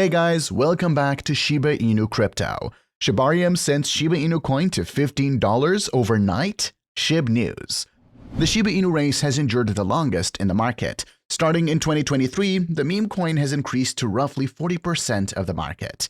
Hey guys, welcome back to Shiba Inu Crypto. Shibarium sends Shiba Inu Coin to $15 overnight? Shib News. The Shiba Inu race has endured the longest in the market. Starting in 2023, the meme coin has increased to roughly 40% of the market.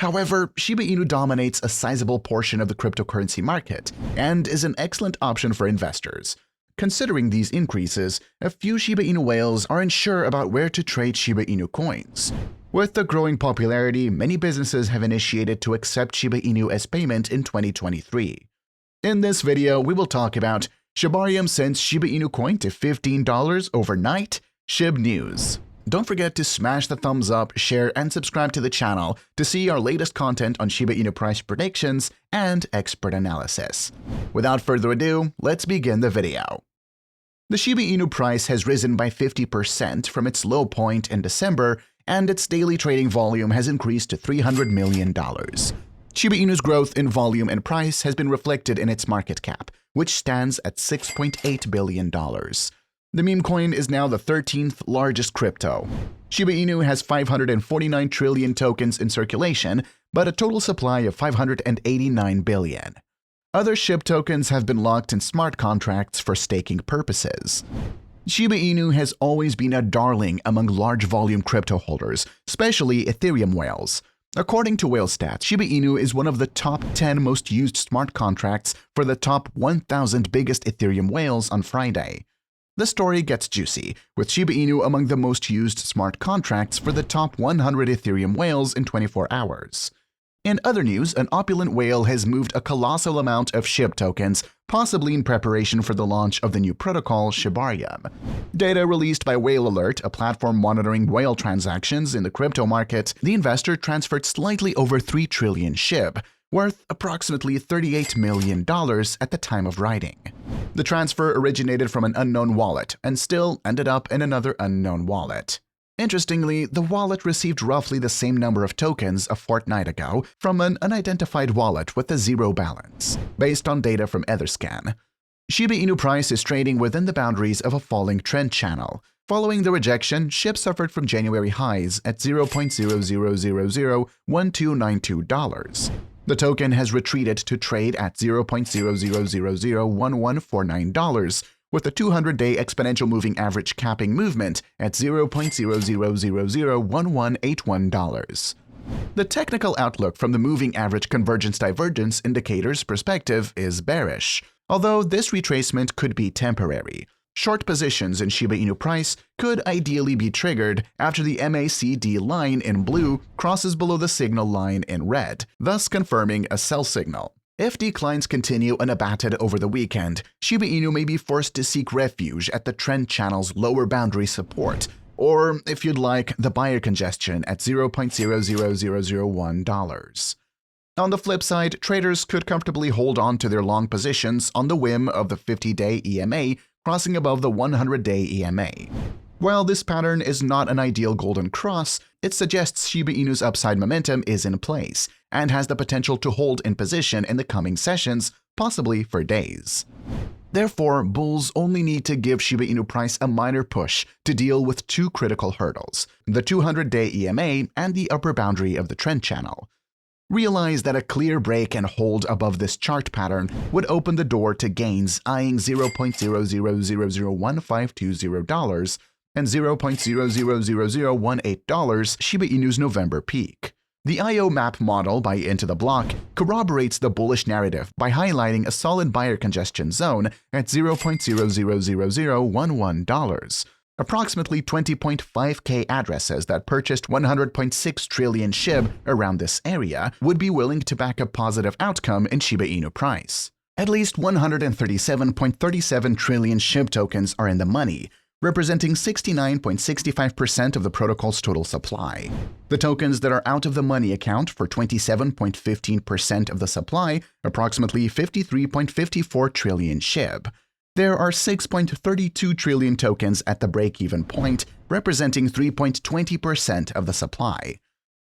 However, Shiba Inu dominates a sizable portion of the cryptocurrency market and is an excellent option for investors. Considering these increases, a few Shiba Inu whales are unsure about where to trade Shiba Inu coins. With the growing popularity, many businesses have initiated to accept Shiba Inu as payment in 2023. In this video, we will talk about Shibarium sends Shiba Inu Coin to $15 overnight, Shib News. Don't forget to smash the thumbs up, share, and subscribe to the channel to see our latest content on Shiba Inu price predictions and expert analysis. Without further ado, let's begin the video. The Shiba Inu price has risen by 50% from its low point in December, and its daily trading volume has increased to $300 million. Shiba Inu's growth in volume and price has been reflected in its market cap, which stands at $6.8 billion. The meme coin is now the 13th largest crypto. Shiba Inu has 549 trillion tokens in circulation, but a total supply of 589 billion. Other SHIB tokens have been locked in smart contracts for staking purposes. Shiba Inu has always been a darling among large volume crypto holders, especially Ethereum whales. According to Whale Stats, Shiba Inu is one of the top 10 most used smart contracts for the top 1,000 biggest Ethereum whales on Friday. The story gets juicy, with Shiba Inu among the most used smart contracts for the top 100 Ethereum whales in 24 hours. In other news, an opulent whale has moved a colossal amount of SHIB tokens, possibly in preparation for the launch of the new protocol Shibarium. Data released by Whale Alert, a platform monitoring whale transactions in the crypto market, the investor transferred slightly over 3 trillion SHIB, worth approximately $38 million at the time of writing. The transfer originated from an unknown wallet and still ended up in another unknown wallet. Interestingly, the wallet received roughly the same number of tokens a fortnight ago from an unidentified wallet with a zero balance, based on data from Etherscan. Shiba Inu price is trading within the boundaries of a falling trend channel. Following the rejection, SHIB suffered from January highs at $0.00001292. The token has retreated to trade at $0.00001149, with a 200-day exponential moving average capping movement at $0.00001181. The technical outlook from the moving average convergence-divergence indicators perspective is bearish, although this retracement could be temporary. Short positions in Shiba Inu price could ideally be triggered after the MACD line in blue crosses below the signal line in red, thus confirming a sell signal. If declines continue unabated over the weekend, Shiba Inu may be forced to seek refuge at the trend channel's lower boundary support, or, if you'd like, the buyer congestion at $0.00001. On the flip side, traders could comfortably hold on to their long positions on the whim of the 50-day EMA crossing above the 100-day EMA. While this pattern is not an ideal golden cross, it suggests Shiba Inu's upside momentum is in place and has the potential to hold in position in the coming sessions, possibly for days. Therefore, bulls only need to give Shiba Inu price a minor push to deal with two critical hurdles, the 200-day EMA and the upper boundary of the trend channel. Realize that a clear break and hold above this chart pattern would open the door to gains eyeing $0.00001520 and $0.000018 Shiba Inu's November peak. The IO map model by Into the Block corroborates the bullish narrative by highlighting a solid buyer congestion zone at $0.000011. Approximately 20.5k addresses that purchased 100.6 trillion SHIB around this area would be willing to back a positive outcome in Shiba Inu price. At least 137.37 trillion SHIB tokens are in the money, representing 69.65% of the protocol's total supply. The tokens that are out of the money account for 27.15% of the supply, approximately 53.54 trillion SHIB. There are 6.32 trillion tokens at the break-even point, representing 3.20% of the supply.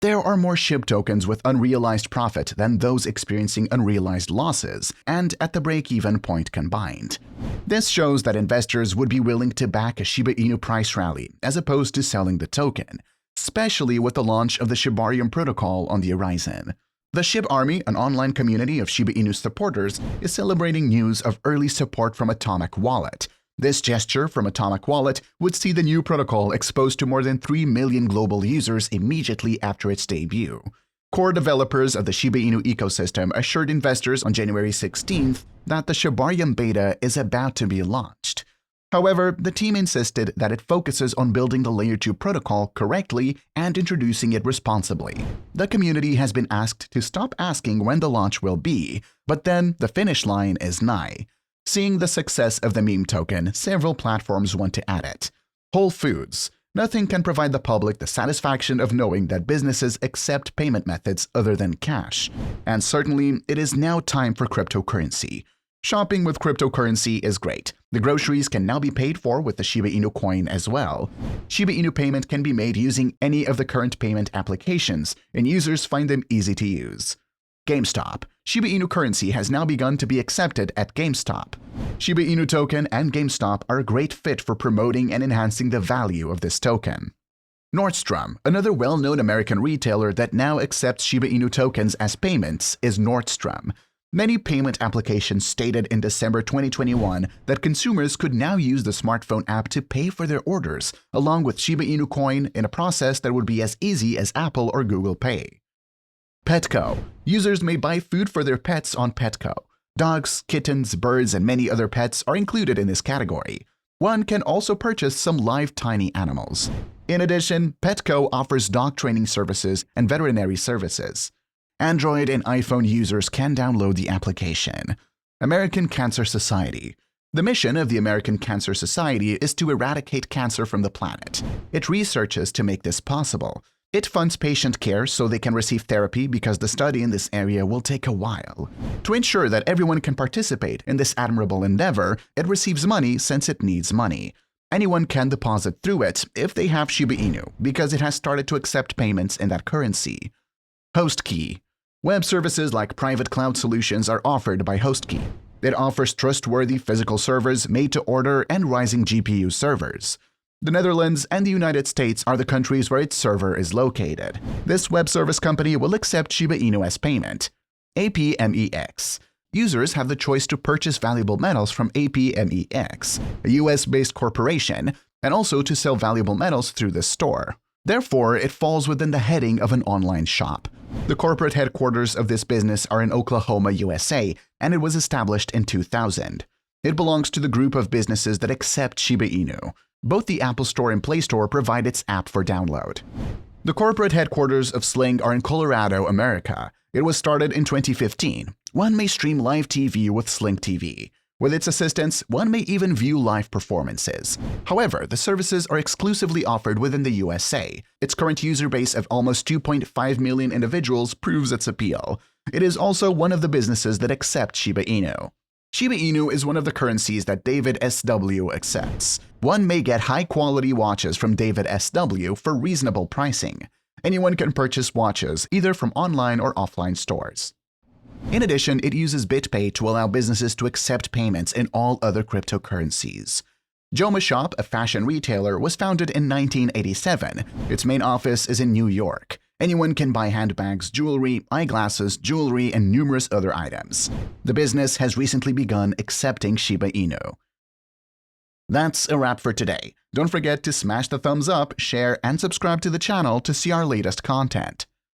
There are more SHIB tokens with unrealized profit than those experiencing unrealized losses, and at the break-even point combined. This shows that investors would be willing to back a Shiba Inu price rally as opposed to selling the token. especially with the launch of the Shibarium protocol on the horizon. The Shib Army, an online community of Shiba Inu supporters, is celebrating news of early support from Atomic Wallet. This gesture from Atomic Wallet would see the new protocol exposed to more than 3 million global users immediately after its debut. Core developers of the Shiba Inu ecosystem assured investors on January 16th that the Shibarium beta is about to be launched. However, the team insisted that it focuses on building the Layer 2 protocol correctly and introducing it responsibly. The community has been asked to stop asking when the launch will be, but then the finish line is nigh. Seeing the success of the meme token, several platforms want to add it. Whole Foods. Nothing can provide the public the satisfaction of knowing that businesses accept payment methods other than cash. And certainly, it is now time for cryptocurrency. Shopping with cryptocurrency is great. The groceries can now be paid for with the Shiba Inu Coin as well. Shiba Inu payment can be made using any of the current payment applications, and users find them easy to use. GameStop. Shiba Inu currency has now begun to be accepted at GameStop. Shiba Inu token and GameStop are a great fit for promoting and enhancing the value of this token. Nordstrom, another well-known American retailer that now accepts Shiba Inu tokens as payments, is Nordstrom. Many payment applications stated in December 2021 that consumers could now use the smartphone app to pay for their orders, along with Shiba Inu Coin, in a process that would be as easy as Apple or Google Pay. Petco. Users may buy food for their pets on Petco. Dogs, kittens, birds, and many other pets are included in this category. One can also purchase some live tiny animals. In addition, Petco offers dog training services and veterinary services. Android and iPhone users can download the application. American Cancer Society. The mission of the American Cancer Society is to eradicate cancer from the planet. It researches to make this possible. It funds patient care so they can receive therapy because the study in this area will take a while. To ensure that everyone can participate in this admirable endeavor, it receives money since it needs money. Anyone can deposit through it if they have Shiba Inu because it has started to accept payments in that currency. HostKey. Web services like private cloud solutions are offered by HostKey. It offers trustworthy physical servers made to order and rising GPU servers. The Netherlands and the United States are the countries where its server is located. This web service company will accept Shiba Inu as payment. APMEX. Users have the choice to purchase valuable metals from APMEX, a US-based corporation, and also to sell valuable metals through this store. Therefore, it falls within the heading of an online shop. The corporate headquarters of this business are in Oklahoma, USA, and it was established in 2000. It belongs to the group of businesses that accept Shiba Inu. Both the Apple Store and Play Store provide its app for download. The corporate headquarters of Sling are in Colorado, America. It was started in 2015. One may stream live TV with Sling TV. With its assistance, one may even view live performances. However, the services are exclusively offered within the USA. Its current user base of almost 2.5 million individuals proves its appeal. It is also one of the businesses that accept Shiba Inu. Shiba Inu is one of the currencies that David SW accepts. One may get high-quality watches from David SW for reasonable pricing. Anyone can purchase watches either from online or offline stores. In addition, it uses BitPay to allow businesses to accept payments in all other cryptocurrencies. Joma Shop, a fashion retailer, was founded in 1987. Its main office is in New York. Anyone can buy handbags, jewelry, eyeglasses, jewelry, and numerous other items. The business has recently begun accepting Shiba Inu. That's a wrap for today. Don't forget to smash the thumbs up, share, and subscribe to the channel to see our latest content.